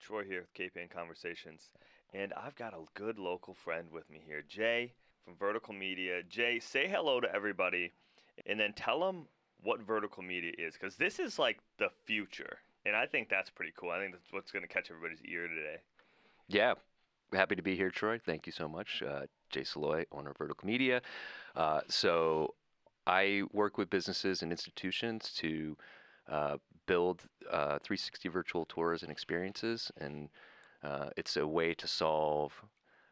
Troy here with KPN Conversations, and I've got a good local friend with me here, Jay from VRtical Media. Jay, say hello to everybody, and then tell them what VRtical Media is, because this is like the future, and I think that's pretty cool. I think that's what's going to catch everybody's ear today. Yeah, happy to be here, Troy. Thank you so much. Jay Salois, owner of VRtical Media. So I work with businesses and institutions to uh, build 360 virtual tours and experiences, and it's a way to solve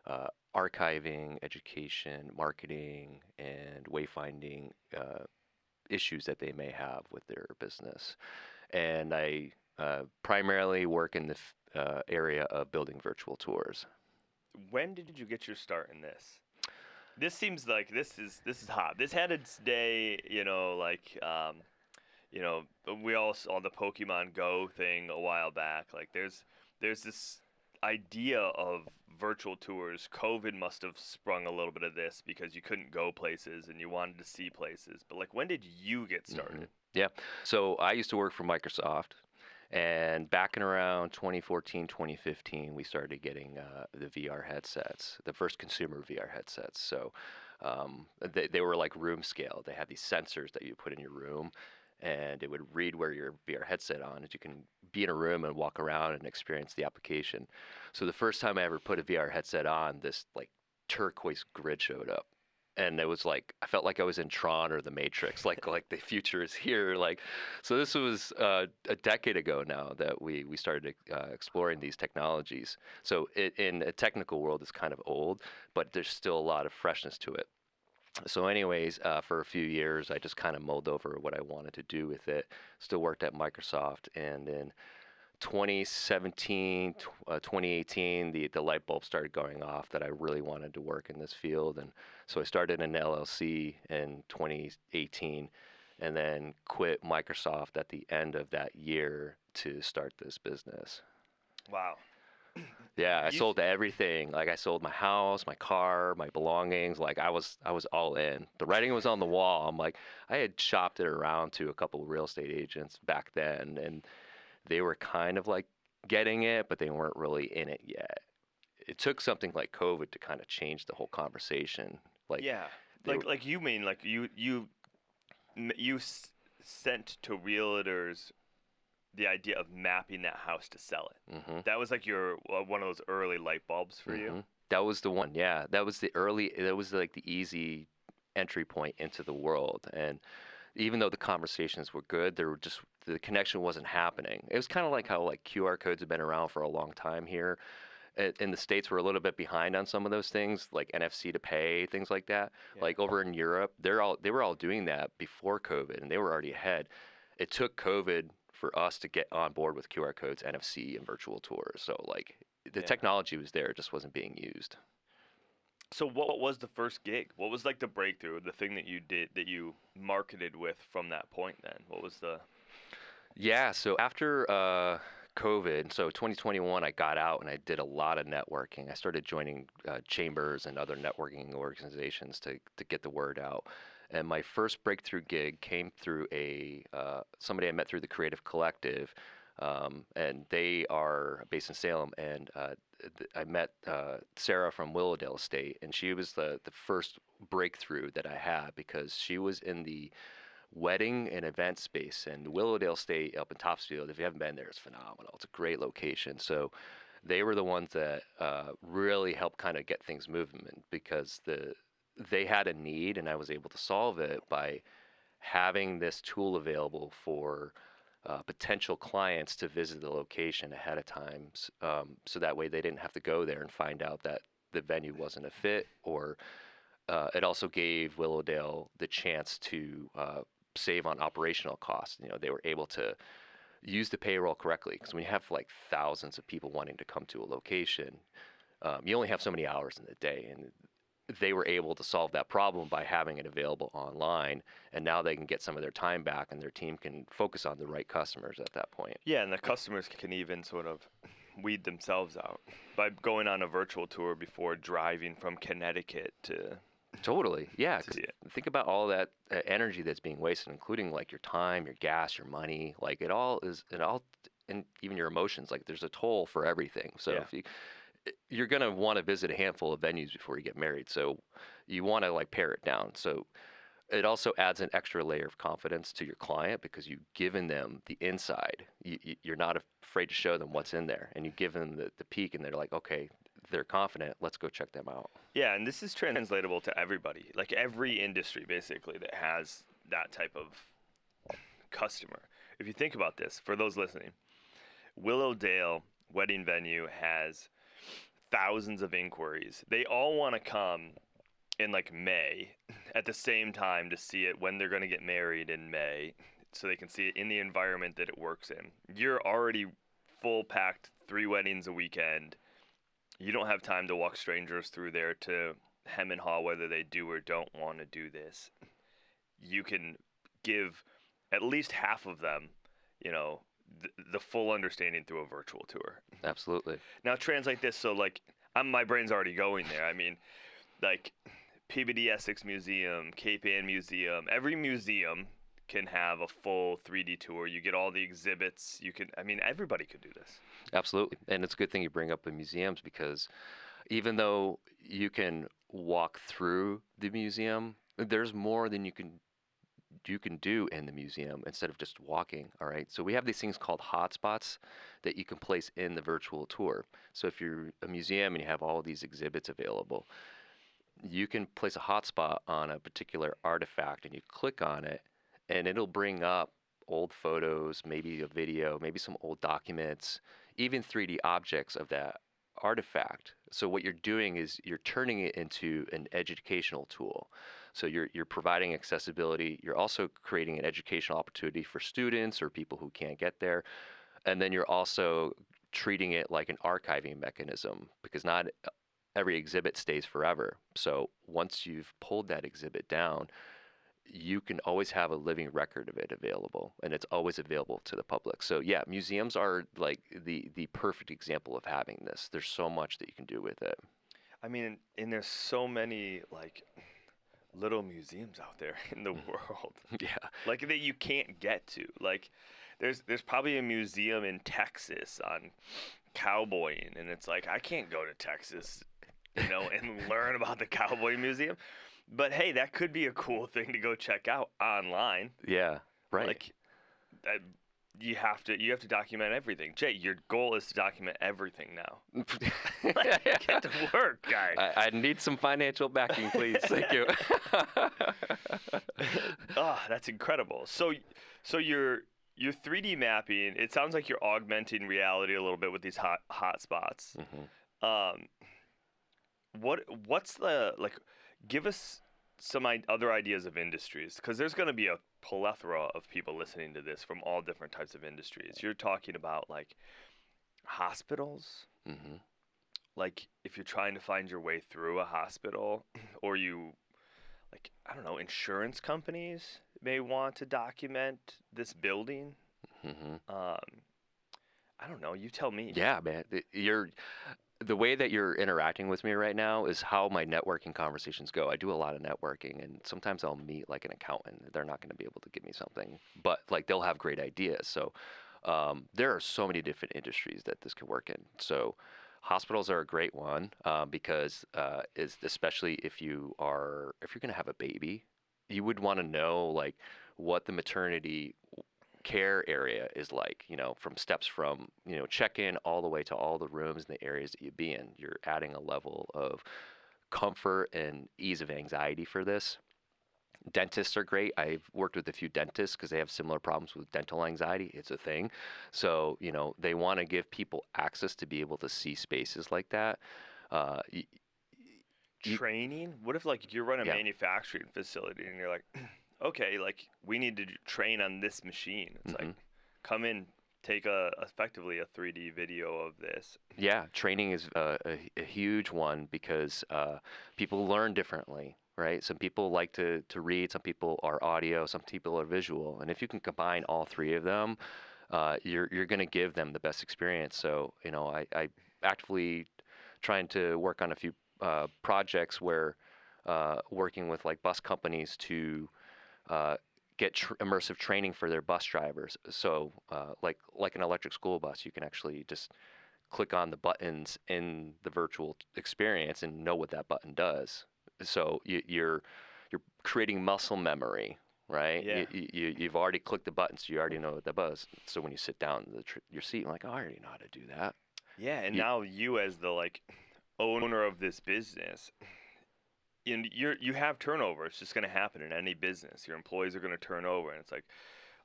uh, archiving, education, marketing, and wayfinding issues that they may have with their business. And I primarily work in the area of building virtual tours. When did you get your start in this? This seems like this is hot. This had its day, you know, we all saw the Pokemon Go thing a while back. Like there's this idea of virtual tours. COVID must have sprung a little bit of this because you couldn't go places and you wanted to see places. But like when did you get hmm started? Yeah. So I used to work for Microsoft, and back in around 2014, 2015, we started getting the VR headsets, the first consumer VR headsets. So they were like room scale. They had these sensors that you put in your room, and it would read where your VR headset on. And you can be in a room and walk around and experience the application. So the first time I ever put a VR headset on, this like turquoise grid showed up, and it was like I felt like I was in Tron or the Matrix, like the future is here. Like, so this was a decade ago now that we started exploring these technologies. So in a technical world, it's kind of old, but there's still a lot of freshness to it. So, anyways, for a few years, I just kind of mulled over what I wanted to do with it. Still worked at Microsoft, and in 2017, 2018, the light bulb started going off that I really wanted to work in this field. And so I started an LLC in 2018 and then quit Microsoft at the end of that year to start this business. Wow. Yeah, I You sold everything. Like I sold my house, my car, my belongings. Like I was all in. The writing was on the wall. I'm like I had shopped it around to a couple of real estate agents back then, and they were kind of like getting it, but they weren't really in it yet. It took something like COVID to kind of change the whole conversation. Like yeah. they were, Like you mean like you sent to realtors the idea of mapping that house to sell it. hmm That was like your one of those early light bulbs for you. hmm that was the one. Yeah, that was the early. That was like the easy entry point into the world. And even though the conversations were good, there were just the connection wasn't happening. It was kind of like how like QR codes have been around for a long time here. In the States, we're a little bit behind on some of those things, like NFC to pay, things like that. Yeah. Like over in Europe, they were all doing that before COVID, and they were already ahead. It took COVID for us to get on board with QR codes, NFC, and virtual tours. So like the Yeah. technology was there, it just wasn't being used. So what was the first gig? What was like the breakthrough, the thing that you did that you marketed with from that point then? What was the Yeah, so after COVID, so 2021, I got out and I did a lot of networking. I started joining chambers and other networking organizations to get the word out. And my first breakthrough gig came through a somebody I met through the Creative Collective, and they are based in Salem. And I met Sarah from Willowdale Estate, and she was the first breakthrough that I had because she was in the wedding and event space. And Willowdale State up in Topsfield, if you haven't been there, it's phenomenal. It's a great location. So they were the ones that really helped kind of get things moving because they had a need, and I was able to solve it by having this tool available for potential clients to visit the location ahead of time, so that way they didn't have to go there and find out that the venue wasn't a fit, or it also gave Willowdale the chance to save on operational costs. You know, they were able to use the payroll correctly because when you have like thousands of people wanting to come to a location, you only have so many hours in the day, and they were able to solve that problem by having it available online. And now they can get some of their time back, and their team can focus on the right customers at that point. Yeah, and the customers can even sort of weed themselves out by going on a virtual tour before driving from Connecticut Totally, yeah. to Because see it. think about all that energy that's being wasted, including like your time, your gas, your money. Like it all and even your emotions. Like there's a toll for everything. So Yeah. if you're going to want to visit a handful of venues before you get married. So you want to like pare it down. So it also adds an extra layer of confidence to your client because you've given them the inside. You're not afraid to show them what's in there, and you give them the peek, and they're like, okay, they're confident. Let's go check them out. Yeah, and this is translatable to everybody, like every industry basically that has that type of customer. If you think about this, for those listening, Willowdale wedding venue has thousands of inquiries. They all want to come in like May at the same time to see it when they're going to get married in May so they can see it in the environment that it works in. You're already full packed 3 weddings a weekend. You don't have time to walk strangers through there to hem and haw whether they do or don't want to do this. You can give at least half of them, you know, the full understanding through a virtual tour. Absolutely. Now translate this so like my brain's already going there. I mean, like Peabody Essex Museum, Cape Ann Museum, every museum can have a full 3D tour. You get all the exhibits. Everybody could do this. Absolutely. And it's a good thing you bring up the museums because even though you can walk through the museum, there's more than you can do in the museum instead of just walking. All right. So we have these things called hotspots that you can place in the virtual tour. So if you're a museum and you have all of these exhibits available, you can place a hotspot on a particular artifact and you click on it and it'll bring up old photos, maybe a video, maybe some old documents, even 3D objects of that artifact. So what you're doing is you're turning it into an educational tool. So you're providing accessibility. You're also creating an educational opportunity for students or people who can't get there. And then you're also treating it like an archiving mechanism because not every exhibit stays forever. So once you've pulled that exhibit down, you can always have a living record of it available, and it's always available to the public. So yeah, museums are like the perfect example of having this. There's so much that you can do with it. I mean, and there's so many like little museums out there in the world. Yeah. Like that you can't get to. Like there's probably a museum in Texas on cowboying, and it's like I can't go to Texas, and learn about the cowboy museum. But hey, that could be a cool thing to go check out online. Yeah, right. Like you have to document everything. Jay, your goal is to document everything now. Get to work, guy. I need some financial backing, please. Thank you. That's incredible. So you're 3D mapping. It sounds like you're augmenting reality a little bit with these hot spots. Mm-hmm. What's the like? Give us some other ideas of industries, because there's going to be a plethora of people listening to this from all different types of industries. You're talking about like hospitals, Mm-hmm. like if you're trying to find your way through a hospital, or I don't know, insurance companies may want to document this building. Mm-hmm. I don't know. You tell me. Yeah, man. The way that you're interacting with me right now is how my networking conversations go. I do a lot of networking, and sometimes I'll meet like an accountant. They're not going to be able to give me something, but like they'll have great ideas. So there are so many different industries that this can work in. So hospitals are a great one because especially if you're going to have a baby, you would want to know like what the maternity care area is like, from steps from, check-in all the way to all the rooms and the areas that you be in. You're adding a level of comfort and ease of anxiety for this. Dentists are great. I've worked with a few dentists because they have similar problems with dental anxiety. It's a thing. So, they want to give people access to be able to see spaces like that. Training? What if like you're running a Yeah. manufacturing facility and you're like, okay, like we need to train on this machine. It's Mm-hmm. like, come in, take effectively a 3D video of this. Yeah, training is a huge one because people learn differently, right? Some people like to read, some people are audio, some people are visual, and if you can combine all three of them, you're going to give them the best experience. So, I actively trying to work on a few projects where working with like bus companies to get immersive training for their bus drivers. So like an electric school bus, you can actually just click on the buttons in the virtual experience and know what that button does. So you're creating muscle memory, right? Yeah. You've already clicked the button, so you already know what that does. So when you sit down in your seat, I'm like, oh, I already know how to do that. Yeah, and You, now you as the like owner of this business, you have turnover. It's just going to happen in any business. Your employees are going to turn over, and it's like,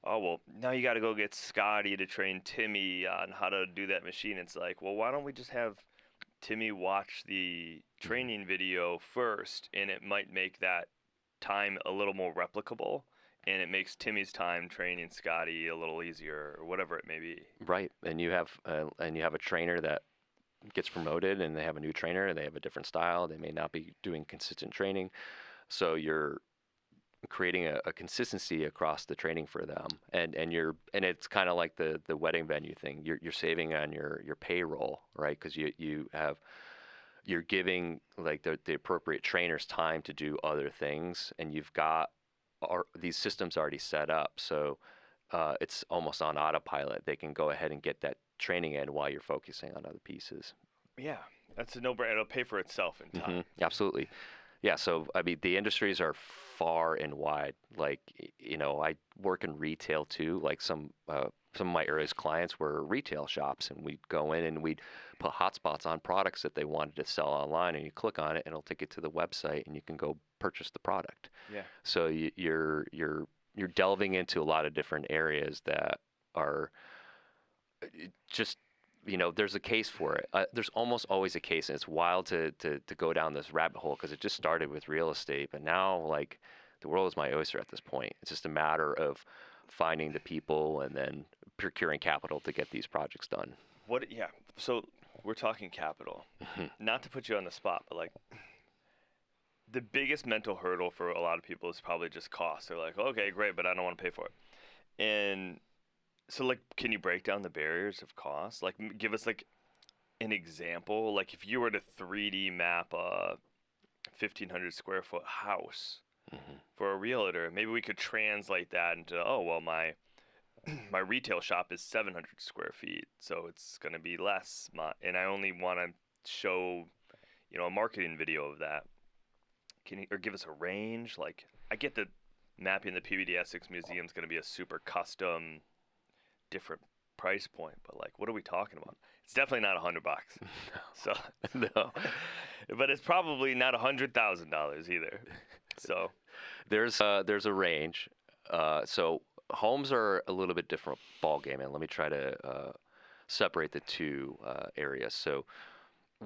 oh well, now you got to go get Scotty to train Timmy on how to do that machine. It's like, well, why don't we just have Timmy watch the training video first, and it might make that time a little more replicable, and it makes Timmy's time training Scotty a little easier, or whatever it may be. right, and you have a trainer that gets promoted, and they have a new trainer, and they have a different style. They may not be doing consistent training, so you're creating a consistency across the training for them, and it's kind of like the wedding venue thing. You're saving on your payroll, right? Because you're giving like the appropriate trainers time to do other things, and you've got these systems already set up, so it's almost on autopilot. They can go ahead and get that training in while you're focusing on other pieces. Yeah, that's a no-brainer. It'll pay for itself in time. Absolutely. Yeah, so I mean, the industries are far and wide. Like, I work in retail too. Like some of my earliest clients were retail shops, and we'd go in and we'd put hotspots on products that they wanted to sell online, and you click on it, and it'll take you to the website, and you can go purchase the product. Yeah. So you're delving into a lot of different areas that are just there's a case for it. There's almost always a case, and it's wild to go down this rabbit hole because it just started with real estate, but now like the world is my oyster at this point. It's just a matter of finding the people and then procuring capital to get these projects done. What? Yeah. So we're talking capital. Not to put you on the spot, but like the biggest mental hurdle for a lot of people is probably just cost. They're like, okay, great, but I don't want to pay for it. And so, like, can you break down the barriers of cost? Like, give us, like, an example. Like, if you were to 3D map a 1,500 square foot house for a realtor, maybe we could translate that into, oh, well, my retail shop is 700 square feet, so it's going to be less. And I only want to show, a marketing video of that. Can you, or give us a range? Like, I get that mapping the PBD Essex Museum is going to be a super custom different price point, but like, what are we talking about? It's definitely not $100. So No. But it's probably not $100,000 either. So There's a range. So homes are a little bit different ball game, and let me try to separate the two areas. So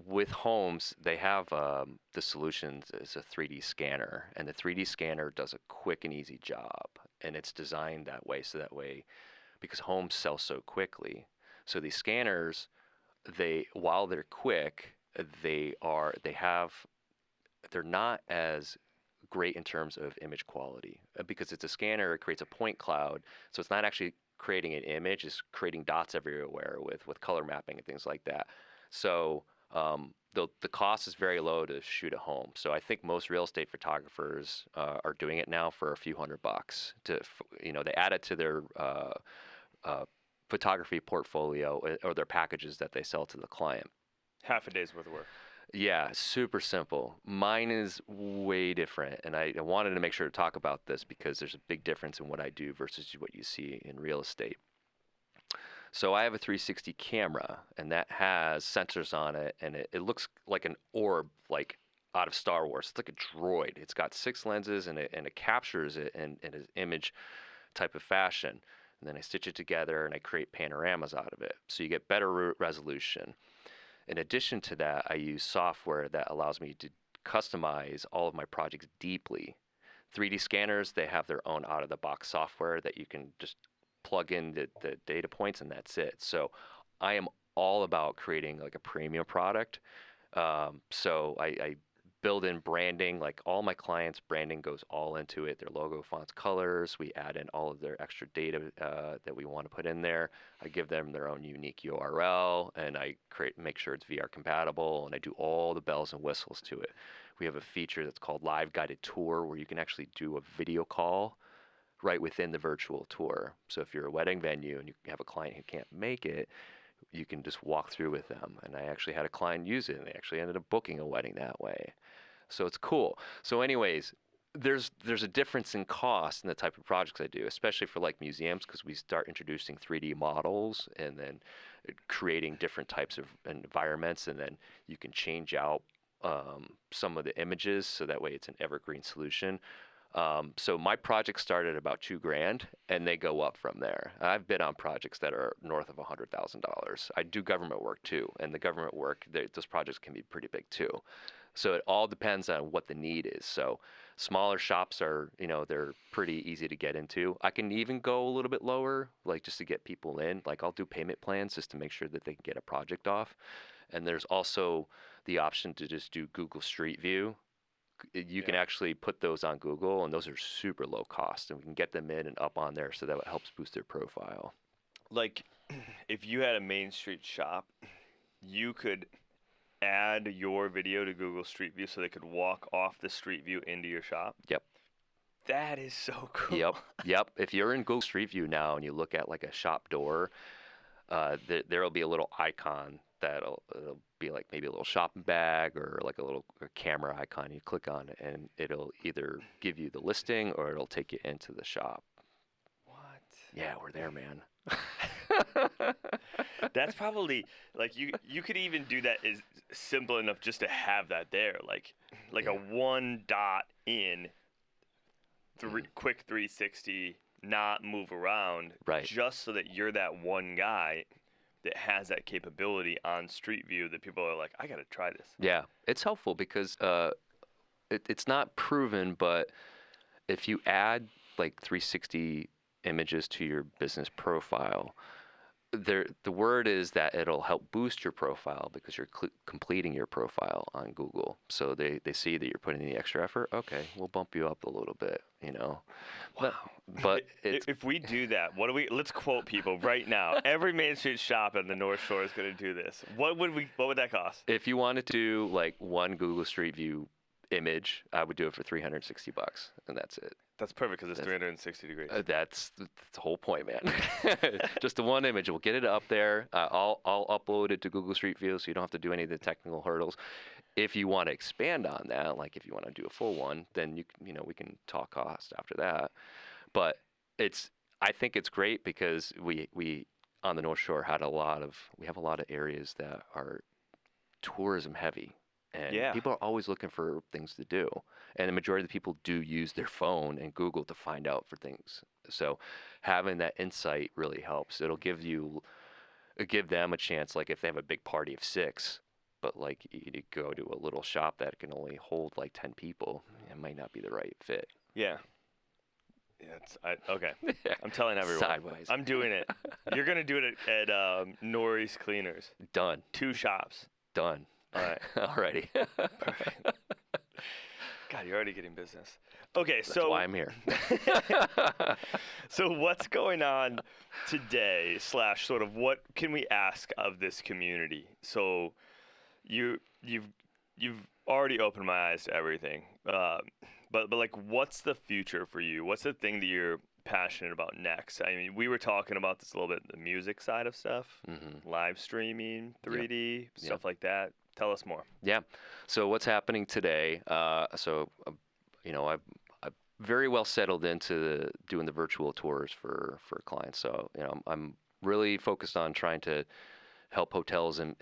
with homes, they have the solutions is a 3D scanner, and the 3D scanner does a quick and easy job, and it's designed that way because homes sell so quickly. So these scanners, while they're quick, they're not as great in terms of image quality because it's a scanner. It creates a point cloud, so it's not actually creating an image. It's creating dots everywhere with color mapping and things like that. So the cost is very low to shoot at home. So I think most real estate photographers are doing it now for a few $100. They add it to their photography portfolio or their packages that they sell to the client. half a day's worth of work. Yeah, super simple. Mine is way different, and I wanted to make sure to talk about this because there's a big difference in what I do versus what you see in real estate. So I have a 360 camera, and that has sensors on it, and it looks like an orb, like out of Star Wars. It's like a droid. It's got 6 lenses, and it captures it in an image type of fashion. And then I stitch it together, and I create panoramas out of it. So you get better resolution. In addition to that, I use software that allows me to customize all of my projects deeply. 3D scanners, they have their own out-of-the-box software that you can just plug in the data points, and that's it. So I am all about creating like a premium product. So I build in branding. Like all my clients' branding goes all into it. Their logo, fonts, colors. We add in all of their extra data that we want to put in there. I give them their own unique URL, and I make sure it's VR compatible, and I do all the bells and whistles to it. We have a feature that's called Live Guided Tour, where you can actually do a video call right within the virtual tour. So if you're a wedding venue and you have a client who can't make it, you can just walk through with them. And I actually had a client use it, and they actually ended up booking a wedding that way. So it's cool. So anyways, there's a difference in cost in the type of projects I do, especially for like museums, because we start introducing 3D models and then creating different types of environments, and then you can change out some of the images so that way it's an evergreen solution. So my project started at about $2,000, and they go up from there. I've been on projects that are north of $100,000. I do government work too, and the government work, those projects can be pretty big too. So it all depends on what the need is. So smaller shops are, they're pretty easy to get into. I can even go a little bit lower, like just to get people in. Like I'll do payment plans just to make sure that they can get a project off. And there's also the option to just do Google Street View. You can actually put those on Google, and those are super low cost, and we can get them in and up on there, so that helps boost their profile. Like, if you had a Main Street shop, you could add your video to Google Street View so they could walk off the Street View into your shop. Yep. That is so cool. Yep. If you're in Google Street View now and you look at like a shop door, there'll be a little icon it'll be like maybe a little shopping bag or like a little camera icon. You click on it, and it'll either give you the listing or it'll take you into the shop. What? Yeah, we're there, man. That's probably like you could even do that is simple enough just to have that there, like a one dot in quick 360, not move around, right? Just so that you're that one guy that has that capability on Street View that people are like, I gotta try this. Yeah, it's helpful because it's not proven, but if you add like 360 images to your business profile, the word is that it'll help boost your profile because you're completing your profile on Google. So they see that you're putting in the extra effort. Okay, we'll bump you up a little bit, Wow. But if we do that, let's quote people right now. Every Main Street shop in the North Shore is going to do this. What would that cost? If you wanted to do like one Google Street View image, I would do it for $360, and that's it. That's perfect because it's 360 degrees. That's the whole point, man. Just the one image. We'll get it up there. I'll upload it to Google Street View, so you don't have to do any of the technical hurdles. If you want to expand on that, like if you want to do a full one, then we can talk cost after that. But I think it's great because we on the North Shore have a lot of areas that are tourism heavy. And people are always looking for things to do. And the majority of the people do use their phone and Google to find out for things. So having that insight really helps. It'll give them a chance, like if they have a big party of 6, but like you go to a little shop that can only hold like 10 people, it might not be the right fit. Yeah. Okay. I'm telling everyone. Sideways. I'm doing it. You're going to do it at Norris Cleaners. Done. 2 shops. Done. All right. Alrighty. Perfect. God, you're already getting business. Okay, That's why I'm here. So what's going on today / sort of what can we ask of this community? So you've already opened my eyes to everything. But like, what's the future for you? What's the thing that you're passionate about next? I mean, we were talking about this a little bit, the music side of stuff, live streaming, 3D, stuff like that. Tell us more. Yeah. So what's happening today? I've very well settled into doing the virtual tours for clients. So I'm really focused on trying to help hotels and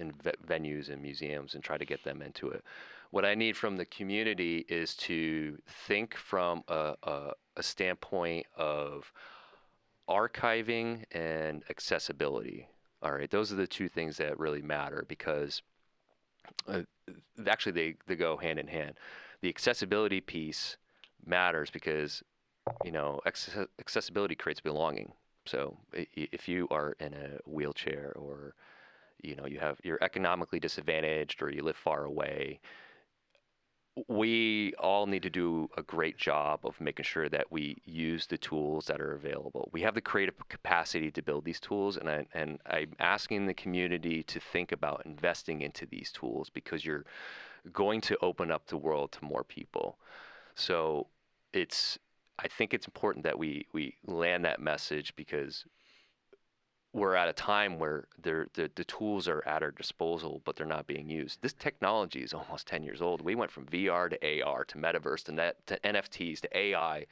venues and museums and try to get them into it. What I need from the community is to think from a standpoint of archiving and accessibility. All right, those are the two things that really matter because actually they go hand in hand. The accessibility piece matters because accessibility creates belonging. So if you are in a wheelchair or you're economically disadvantaged or you live far away, we all need to do a great job of making sure that we use the tools that are available. We have the creative capacity to build these tools, and I'm asking the community to think about investing into these tools because you're going to open up the world to more people. So I think it's important that we land that message because we're at a time where the tools are at our disposal, but they're not being used. This technology is almost 10 years old. We went from VR to AR to metaverse to NFTs to AI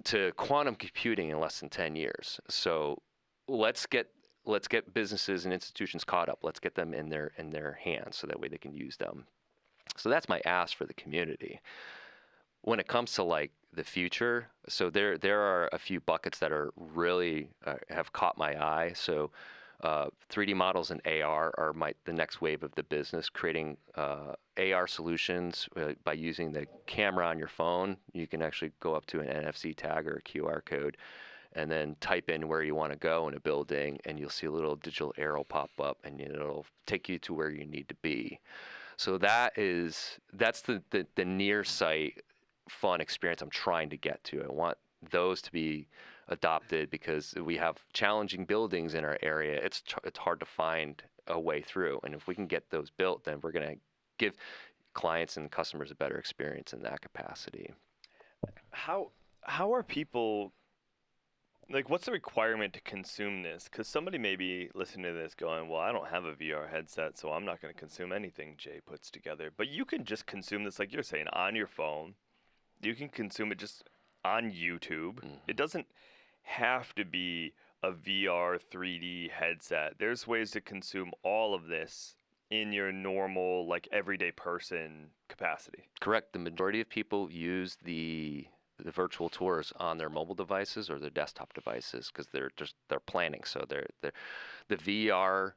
to quantum computing in less than 10 years. So let's get businesses and institutions caught up. Let's get them in their hands so that way they can use them. So that's my ask for the community. When it comes to like the future, so there are a few buckets that are really have caught my eye. So 3D models and AR are the next wave of the business, creating AR solutions by using the camera on your phone. You can actually go up to an NFC tag or a QR code and then type in where you want to go in a building, and you'll see a little digital arrow pop up, and it'll take you to where you need to be. So that's the near sight fun experience I'm trying to get to. I want those to be adopted because we have challenging buildings in our area. It's hard to find a way through, and if we can get those built, then we're going to give clients and customers a better experience in that capacity. How are people, like, what's the requirement to consume this? Because somebody may be listening to this going, well, I don't have a VR headset, so I'm not going to consume anything Jay puts together. But you can just consume this, like you're saying, on your phone. You can consume it just on YouTube. Mm-hmm. It doesn't have to be a VR 3D headset. There's ways to consume all of this in your normal, like, everyday person capacity. Correct. The majority of people use the virtual tours on their mobile devices or their desktop devices because they're planning. So the VR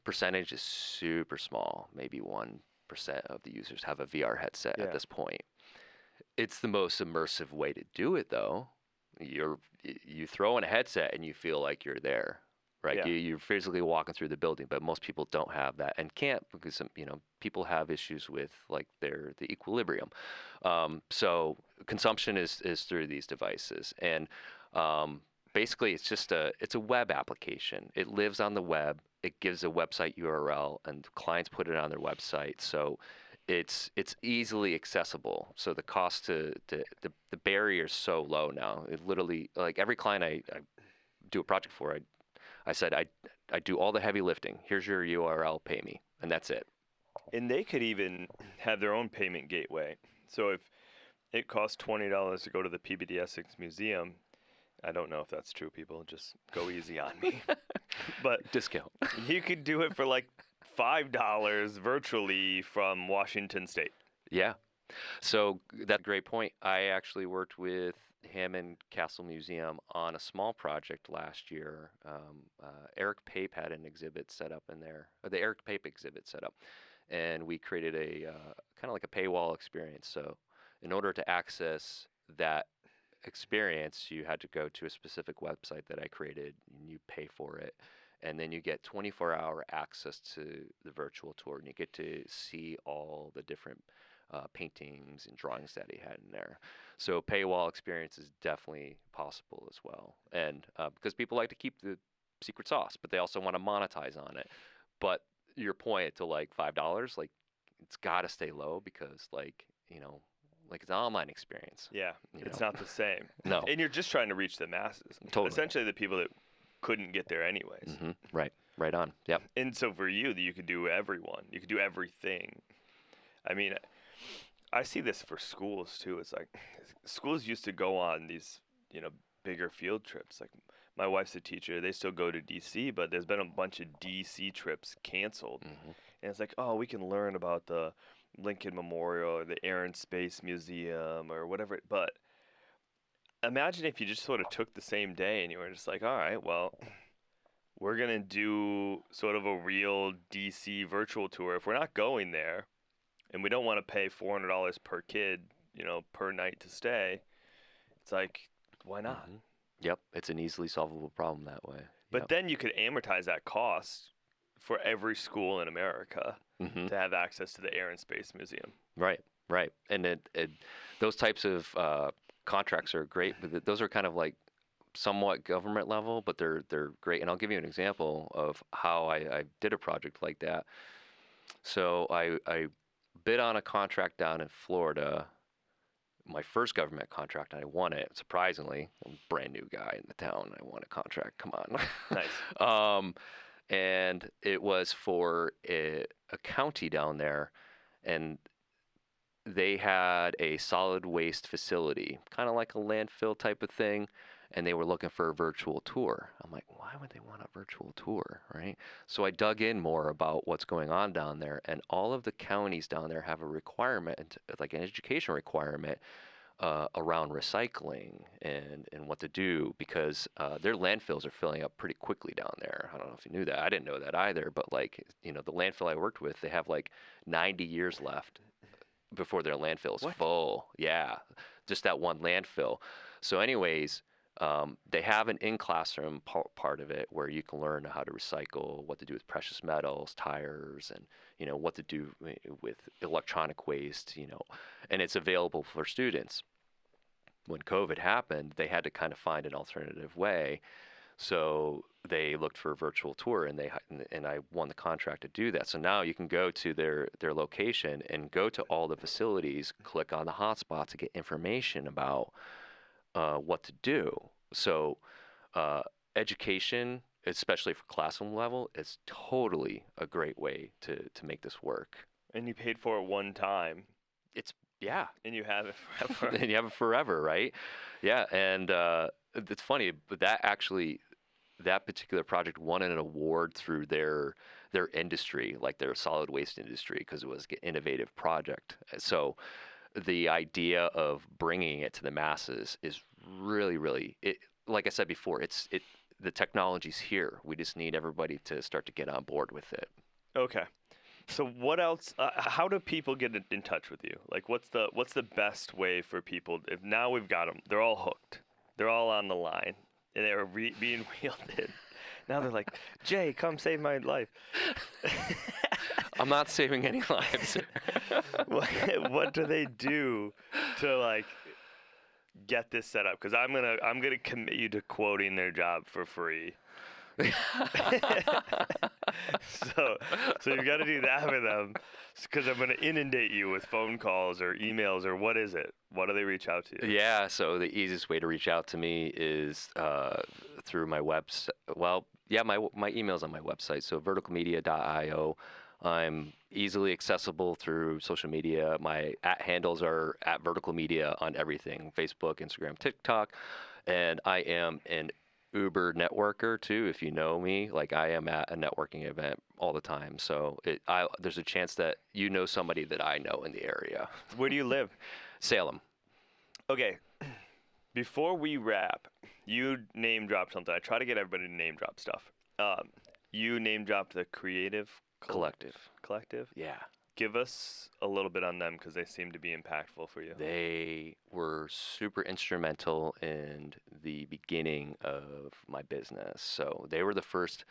percentage is super small. Maybe 1% of the users have a VR headset at this point. It's the most immersive way to do it, though. You throw in a headset and you feel like you're there, right? Yeah. You're physically walking through the building, but most people don't have that and can't because people have issues with like the equilibrium. So consumption is through these devices, and basically it's a web application. It lives on the web. It gives a website URL, and clients put it on their website. So it's easily accessible. So the cost to the barrier is so low now. It literally, like every client I do a project for, I said I do all the heavy lifting. Here's your URL, pay me, and that's it. And they could even have their own payment gateway. So if it costs $20 to go to the PBDS Museum, I don't know if that's true, people. Just go easy on me. But discount. You could do it for like $5 virtually from Washington State. Yeah. So that's a great point. I actually worked with Hammond Castle Museum on a small project last year. Eric Pape had an exhibit set up in there, the Eric Pape exhibit set up, and we created a kind of like a paywall experience. So in order to access that experience, you had to go to a specific website that I created, and you pay for it. And then you get 24-hour access to the virtual tour, and you get to see all the different paintings and drawings that he had in there. So paywall experience is definitely possible as well. And because people like to keep the secret sauce, but they also want to monetize on it. But your point to like $5, like it's got to stay low because like it's an online experience. Yeah, it's not the same. No. And you're just trying to reach the masses. Totally. Essentially the people that couldn't get there anyways. Mm-hmm. Right on. Yep. And so for you could do everyone. You could do everything. I mean, I see this for schools too. It's like schools used to go on these, bigger field trips. Like my wife's a teacher. They still go to DC, but there's been a bunch of DC trips canceled. Mm-hmm. And it's like, oh, we can learn about the Lincoln Memorial or the Air and Space Museum or whatever. But imagine if you just sort of took the same day and you were just like, all right, well, we're going to do sort of a real DC virtual tour. If we're not going there and we don't want to pay $400 per kid, per night to stay, it's like, why not? Mm-hmm. Yep. It's an easily solvable problem that way. But then you could amortize that cost for every school in America mm-hmm. to have access to the Air and Space Museum. Right. And those types of contracts are great, but those are kind of like somewhat government level, but they're great. And I'll give you an example of how I did a project like that. So I bid on a contract down in Florida my first government contract, and I won it. Surprisingly, I'm a brand new guy in the town. I won a contract. Come on. Nice. And it was for a county down there, and they had a solid waste facility, kind of like a landfill type of thing, and they were looking for a virtual tour. I'm like, why would they want a virtual tour, right? So I dug in more about what's going on down there, and all of the counties down there have a requirement, like an education requirement, around recycling and what to do, because their landfills are filling up pretty quickly down there. I don't know if you knew that. I didn't know that either, but like, the landfill I worked with, they have like 90 years left before their landfill is What? full. Yeah, just that one landfill. So, anyways, they have an in-classroom part of it where you can learn how to recycle, what to do with precious metals, tires, and what to do with electronic waste. And it's available for students. When COVID happened, they had to kind of find an alternative way. So they looked for a virtual tour, and I won the contract to do that. So now you can go to their location and go to all the facilities, click on the hotspot to get information about what to do. So education, especially for classroom level, is totally a great way to make this work. And you paid for it one time. Yeah. And you have it forever. And you have it forever, right? Yeah, and it's funny, but that particular project won an award through their industry, like their solid waste industry, because it was an innovative project. So the idea of bringing it to the masses is really, really, like I said before, the technology's here. We just need everybody to start to get on board with it. Okay. So what else? How do people get in touch with you? Like, what's the best way for people? If now we've got them, they're all hooked, they're all on the line, and they're being wheeled in. Now they're like, Jay, come save my life. I'm not saving any lives. What do they do to like get this set up? Because I'm gonna commit you to quoting their job for free. So you've got to do that with them, because I'm going to inundate you with phone calls or emails, or what is it? What do they reach out to you? Yeah, so the easiest way to reach out to me is through my website. Well, yeah, my email's on my website, so verticalmedia.io. I'm easily accessible through social media. My @handles are @verticalmedia on everything: Facebook, Instagram, TikTok, and I am an Uber networker too. If you know me, like I am at a networking event all the time, so there's a chance that you know somebody that I know in the area. Where do you live? Salem. Okay. Before we wrap, you name drop something. I try to get everybody to name drop stuff. You name dropped the Creative Collective. Yeah. Give us a little bit on them, because they seem to be impactful for you. They were super instrumental in the beginning of my business. So they were the first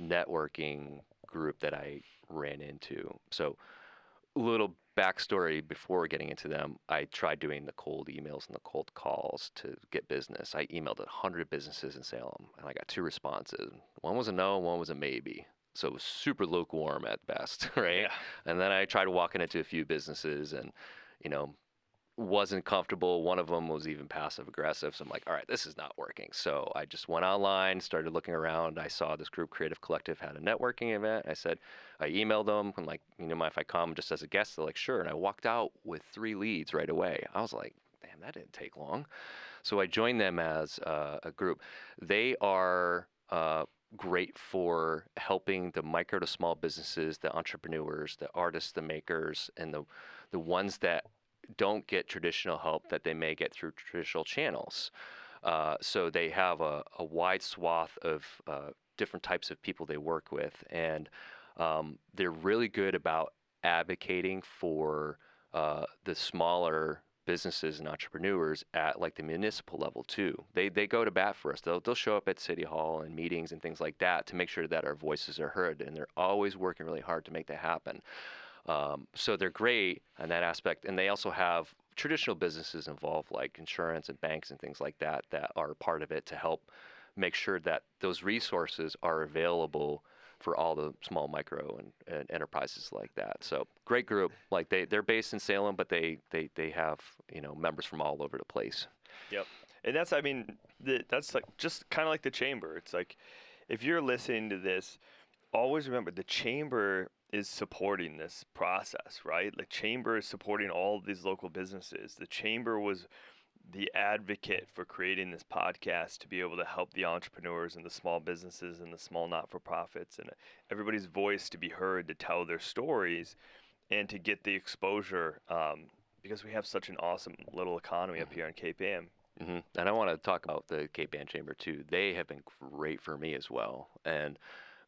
networking group that I ran into. So a little backstory before getting into them: I tried doing the cold emails and the cold calls to get business. I emailed 100 businesses in Salem, and I got 2 responses. One was a no, one was a maybe. So it was super lukewarm at best, right? Yeah. And then I tried walking into a few businesses and, wasn't comfortable. One of them was even passive aggressive. So I'm like, all right, this is not working. So I just went online, started looking around. I saw this group, Creative Collective, had a networking event. I emailed them. I'm like, mind if I come just as a guest? They're like, sure. And I walked out with 3 leads right away. I was like, damn, that didn't take long. So I joined them as a group. They are great for helping the micro to small businesses, the entrepreneurs, the artists, the makers, and the ones that don't get traditional help that they may get through traditional channels. So they have a wide swath of different types of people they work with, and they're really good about advocating for the smaller businesses and entrepreneurs at like the municipal level too. They go to bat for us. They'll show up at City Hall and meetings and things like that to make sure that our voices are heard, and they're always working really hard to make that happen. So they're great in that aspect, and they also have traditional businesses involved, like insurance and banks and things like that are part of it to help make sure that those resources are available for all the small micro and enterprises like that. So great group. Like they're based in Salem, but they have members from all over the place. Yep. And that's, I mean, that's like just kind of like the chamber. It's like, if you're listening to this, always remember the chamber is supporting this process, right? The chamber is supporting all of these local businesses. The chamber was the advocate for creating this podcast to be able to help the entrepreneurs and the small businesses and the small not-for-profits and everybody's voice to be heard, to tell their stories and to get the exposure, because we have such an awesome little economy up here in Cape Ann. Mm-hmm. And I want to talk about the Cape Ann Chamber too. They have been great for me as well. And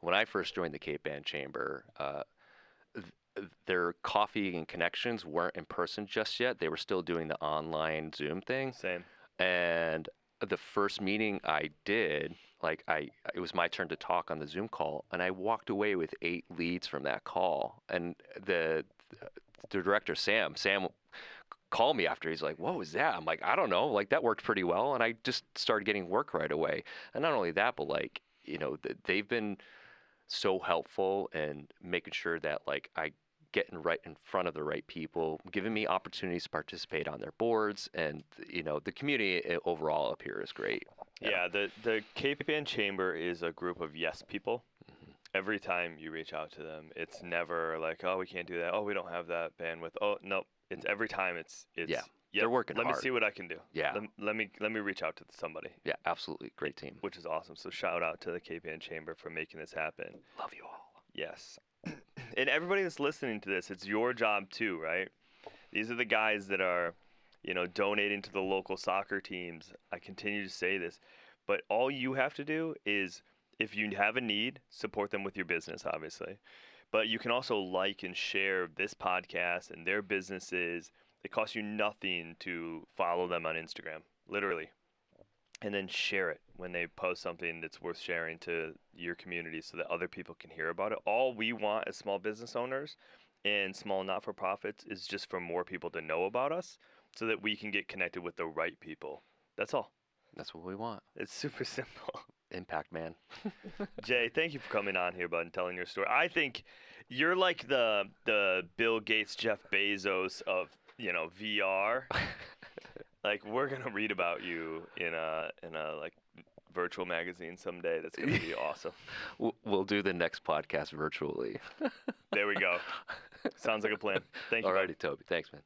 when I first joined the Cape Ann Chamber, their coffee and connections weren't in person just yet. They were still doing the online Zoom thing. Same. And the first meeting I did, it was my turn to talk on the Zoom call, and I walked away with 8 leads from that call. And the director, Sam called me after. He's like, "What was that?" I'm like, "I don't know. Like, that worked pretty well." And I just started getting work right away. And not only that, but they've been so helpful in making sure that I getting right in front of the right people, giving me opportunities to participate on their boards, and the community overall up here is great. Yeah, the Cape Ann Chamber is a group of yes people. Mm-hmm. Every time you reach out to them, it's never like, "Oh, we can't do that. Oh, we don't have that bandwidth." Oh, no, it's every time it's yeah. Yep, they're working hard. hard. Let me see what I can do. Yeah. Let me reach out to somebody. Yeah, absolutely. Great team. Which is awesome. So shout out to the Cape Ann Chamber for making this happen. Love you all. Yes. And everybody that's listening to this, it's your job too, right? These are the guys that are, donating to the local soccer teams. I continue to say this, but all you have to do is, if you have a need, support them with your business, obviously. But you can also like and share this podcast and their businesses. It costs you nothing to follow them on Instagram, literally. And then share it when they post something that's worth sharing to your community so that other people can hear about it. All we want as small business owners and small not-for-profits is just for more people to know about us so that we can get connected with the right people. That's all. That's what we want. It's super simple. Impact, man. Jay, thank you for coming on here, bud, and telling your story. I think you're like the Bill Gates, Jeff Bezos of, VR. Like, we're gonna read about you in a virtual magazine someday. That's gonna be awesome. We'll do the next podcast virtually. There we go. Sounds like a plan. Thank you. Alrighty, Toby. Thanks, man.